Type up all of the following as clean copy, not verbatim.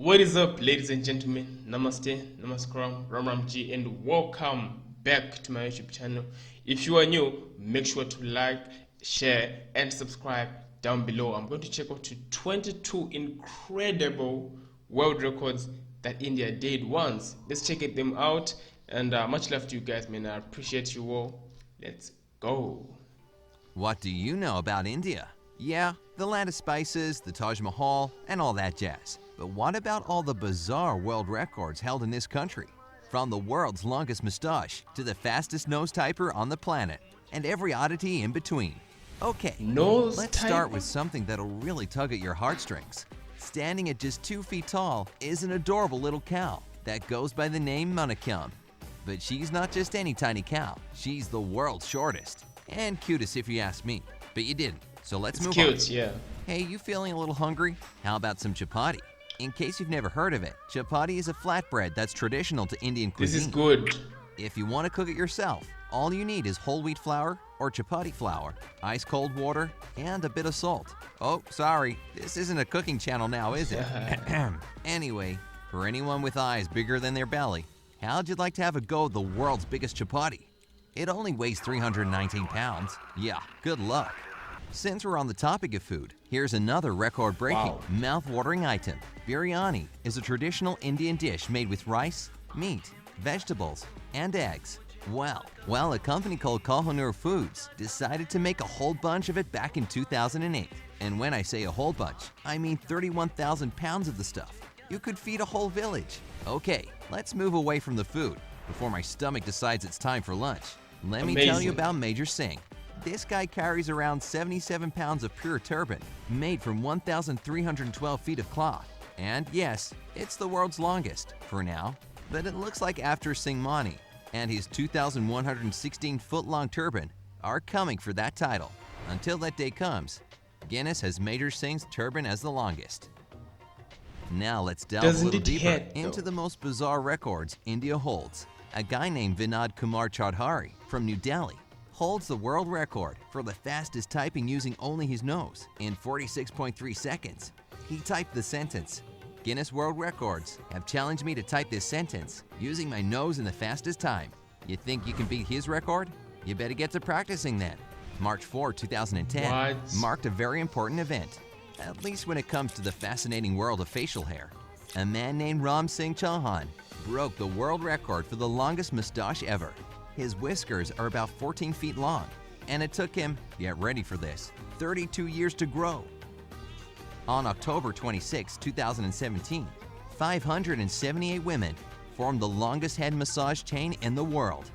What is up, ladies and gentlemen? Namaste, Namaskaram, Ramramji, and welcome back to my YouTube channel. If you are new, make sure to like, share, and subscribe down below. I'm going to check out to 22 incredible world records that India did once. Let's check them out. And much love to you guys, man. I appreciate you all. Let's go. What do you know about India? Yeah, the land of spices, the Taj Mahal, and all that jazz. But what about all the bizarre world records held in this country? From the world's longest mustache to the fastest nose typer on the planet, and every oddity in between. Okay, Nose let's type? start with something that'll really tug at your heartstrings. Standing at just 2 feet tall is an adorable little cow that goes by the name Manakam. But she's not just any tiny cow, she's the world's shortest. And cutest if you ask me, but you didn't. So let's It's move cute, on. yeah. Hey, you feeling a little hungry? How about some chapati? In case you've never heard of it, chapati is a flatbread that's traditional to Indian This cuisine. is good. If you want to cook it yourself, all you need is whole wheat flour or chapati flour, ice cold water, and a bit of salt. Oh, sorry, this isn't a cooking channel now, is it? Anyway, for anyone with eyes bigger than their belly, how'd you like to have a go at the world's biggest chapati? It only weighs 319 pounds. Yeah, good luck. Since we're on the topic of food, here's another record-breaking, Wow. mouth-watering item. Biryani is a traditional Indian dish made with rice, meat, vegetables, and eggs. Well, a company called Kohinoor Foods decided to make a whole bunch of it back in 2008. And when I say a whole bunch, I mean 31,000 pounds of the stuff. You could feed a whole village. Okay, let's move away from the food before my stomach decides it's time for lunch. Let me tell you Amazing. about Major Singh. This guy carries around 77 pounds of pure turban made from 1,312 feet of cloth. And yes, it's the world's longest for now, but it looks like after Singh Mani and his 2,116 foot long turban are coming for that title. Until that day comes, Guinness has Major Singh's turban as the longest. Now let's delve a Doesn't little it deeper hit, though? into the most bizarre records India holds. A guy named Vinod Kumar Chaudhary from New Delhi holds the world record for the fastest typing using only his nose in 46.3 seconds. He typed the sentence, "Guinness World Records have challenged me to type this sentence using my nose in the fastest time." You think you can beat his record? You better get to practicing then. March 4, 2010 What? marked a very important event, at least when it comes to the fascinating world of facial hair. A man named Ram Singh Chauhan broke the world record for the longest mustache ever. His whiskers are about 14 feet long, and it took him, get ready for this, 32 years to grow. On October 26, 2017, 578 women formed the longest head massage chain in the world.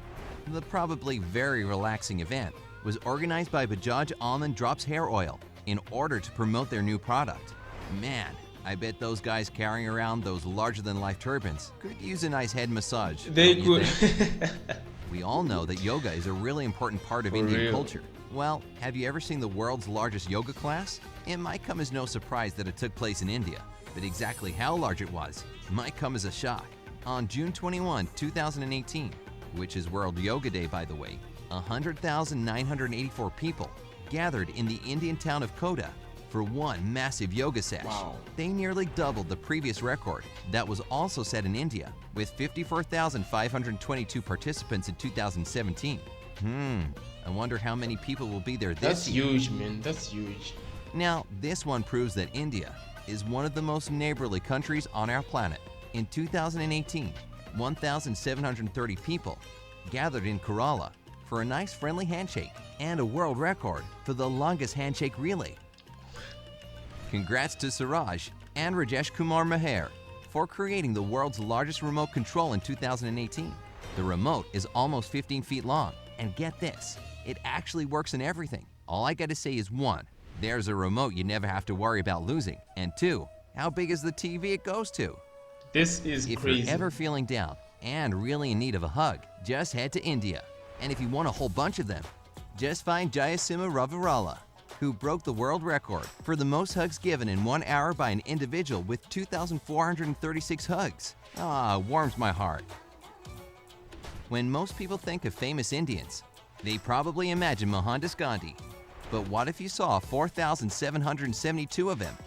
The probably very relaxing event was organized by Bajaj Almond Drops Hair Oil in order to promote their new product. Man, I bet those guys carrying around those larger-than-life turbans could use a nice head massage. They don't you could. think? We all know that yoga is a really important part of For Indian real. culture. Well, have you ever seen the world's largest yoga class? It might come as no surprise that it took place in India, but exactly how large it was might come as a shock. On June 21, 2018, which is World Yoga Day by the way, 100,984 people gathered in the Indian town of Kota for one massive yoga sesh. Wow. They nearly doubled the previous record that was also set in India with 54,522 participants in 2017. I wonder how many people will be there this That's year. huge, man. That's huge. Now, this one proves that India is one of the most neighborly countries on our planet. In 2018, 1,730 people gathered in Kerala for a nice friendly handshake and a world record for the longest handshake relay. Congrats to Suraj and Rajesh Kumar Meher for creating the world's largest remote control in 2018. The remote is almost 15 feet long, and get this, it actually works in everything. All I gotta say is one, there's a remote you never have to worry about losing, and two, how big is the TV it goes to? This is If crazy. you're ever feeling down and really in need of a hug, just head to India. And if you want a whole bunch of them, just find Jayasimha Ravirala, who broke the world record for the most hugs given in 1 hour by an individual with 2,436 hugs. Warms my heart. When most people think of famous Indians, they probably imagine Mohandas Gandhi. But what if you saw 4,772 of them?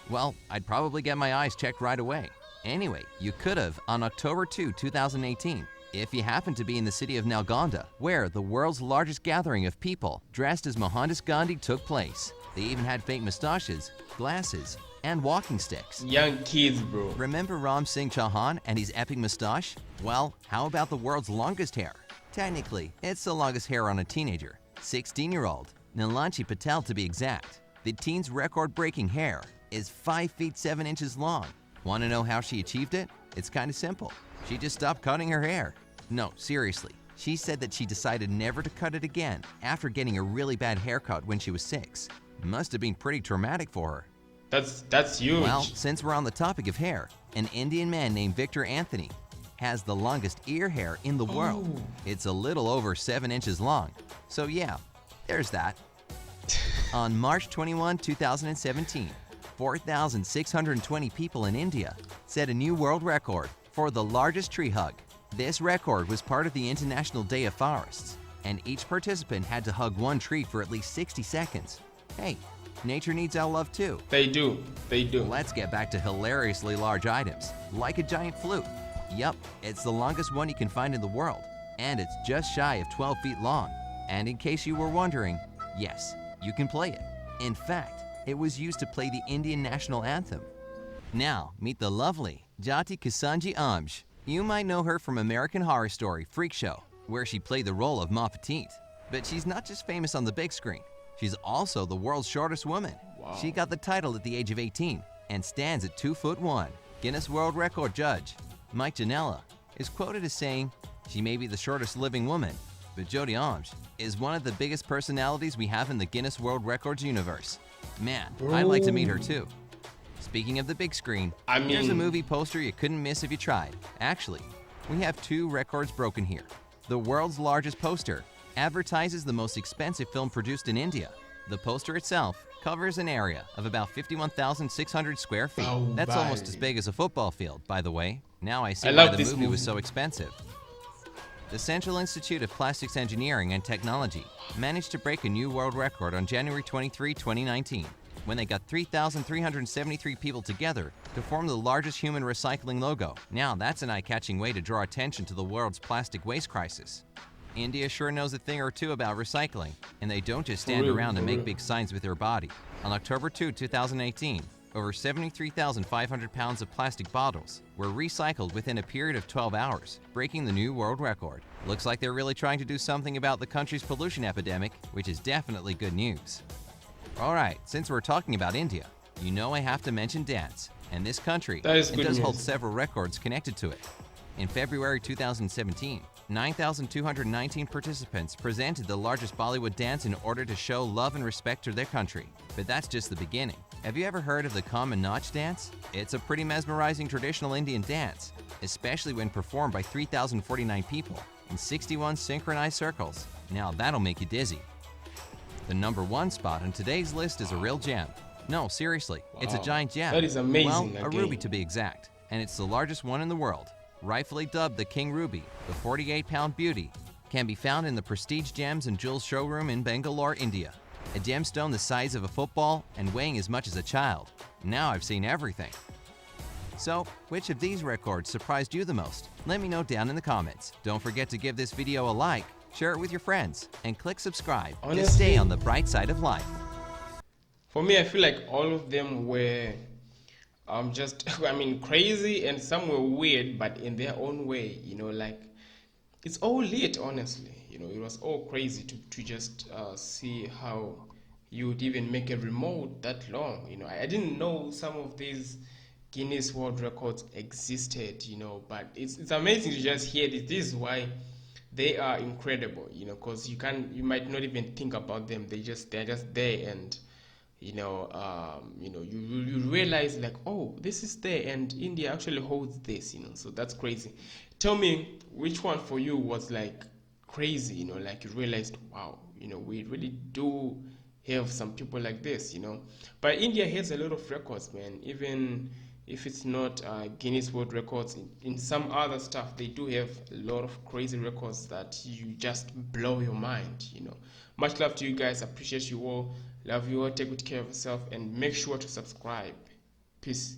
Well, I'd probably get my eyes checked right away. Anyway, you could have on October 2, 2018, if you happened to be in the city of Nalgonda, where the world's largest gathering of people dressed as Mohandas Gandhi took place. They even had fake mustaches, glasses, and walking sticks. Young kids, bro. Remember Ram Singh Chauhan and his epic mustache? Well, how about the world's longest hair? Technically, it's the longest hair on a teenager, 16-year-old Nilanchi Patel to be exact. The teen's record-breaking hair is 5 feet 7 inches long. Want to know how she achieved it? It's kind of simple. She just stopped cutting her hair. No, seriously. She said that she decided never to cut it again after getting a really bad haircut when she was 6. Must have been pretty traumatic for her. That's huge. Well, since we're on the topic of hair, an Indian man named Victor Anthony has the longest ear hair in the world. It's a little over 7 inches long. So yeah, there's that. On March 21, 2017, 4,620 people in India set a new world record for the largest tree hug. This record was part of the International Day of Forests, and each participant had to hug one tree for at least 60 seconds. Hey, nature needs our love too. They do. Let's get back to hilariously large items, like a giant flute. Yup, it's the longest one you can find in the world, and it's just shy of 12 feet long. And in case you were wondering, yes, you can play it. In fact, it was used to play the Indian national anthem. Now, meet the lovely Jyoti Kisanji Amj. You might know her from American Horror Story Freak Show, where she played the role of Ma Petite. But she's not just famous on the big screen. She's also the world's shortest woman. Wow. She got the title at the age of 18 and stands at 2'1". Guinness World Record judge Mike Janela is quoted as saying, "She may be the shortest living woman, but Jyoti Amj is one of the biggest personalities we have in the Guinness World Records universe. Man, I'd like to meet her too." Speaking of the big screen, here's a movie poster you couldn't miss if you tried. Actually, we have 2 records broken here. The world's largest poster advertises the most expensive film produced in India. The poster itself covers an area of about 51,600 square feet. That's almost as big as a football field, by the way. Now I see why the movie was so expensive. The Central Institute of Plastics Engineering and Technology managed to break a new world record on January 23, 2019, when they got 3,373 people together to form the largest human recycling logo. Now that's an eye-catching way to draw attention to the world's plastic waste crisis. India sure knows a thing or two about recycling, and they don't just stand around and make big signs with their body. On October 2, 2018, over 73,500 pounds of plastic bottles were recycled within a period of 12 hours, breaking the new world record. Looks like they're really trying to do something about the country's pollution epidemic, which is definitely good news. Alright, since we're talking about India, you know I have to mention dance, and this country does hold several records connected to it. In February 2017, 9,219 participants presented the largest Bollywood dance in order to show love and respect to their country. But that's just the beginning. Have you ever heard of the Kaman Nach dance? It's a pretty mesmerizing traditional Indian dance, especially when performed by 3,049 people in 61 synchronized circles. Now that'll make you dizzy. The number 1 spot on today's list is a real gem. No, seriously, it's a giant gem. That is amazing. Well, a ruby to be exact, and it's the largest one in the world. Rightfully dubbed the King Ruby, the 48-pound beauty can be found in the Prestige Gems and Jewels showroom in Bangalore, India. A gemstone the size of a football and weighing as much as a child. Now I've seen everything. So, which of these records surprised you the most? Let me know down in the comments. Don't forget to give this video a like, share it with your friends, and click subscribe to stay on the bright side of life. For me, I feel like all of them were just crazy, and some were weird, but in their own way, like it's all lit, honestly. It was all crazy to just see how you would even make a remote that long. I didn't know some of these Guinness World Records existed, but it's amazing to just hear this. This is why they are incredible, because you might not even think about them. They're just there, and you realize like, oh, this is there, and India actually holds this, so that's crazy. Tell me which one for you was like crazy, like you realized, wow, we really do have some people like this, But India has a lot of records, man. Even if it's not Guinness World Records, in some other stuff, they do have a lot of crazy records that you just blow your mind, Much love to you guys. Appreciate you all. Love you all. Take good care of yourself, and make sure to subscribe. Peace.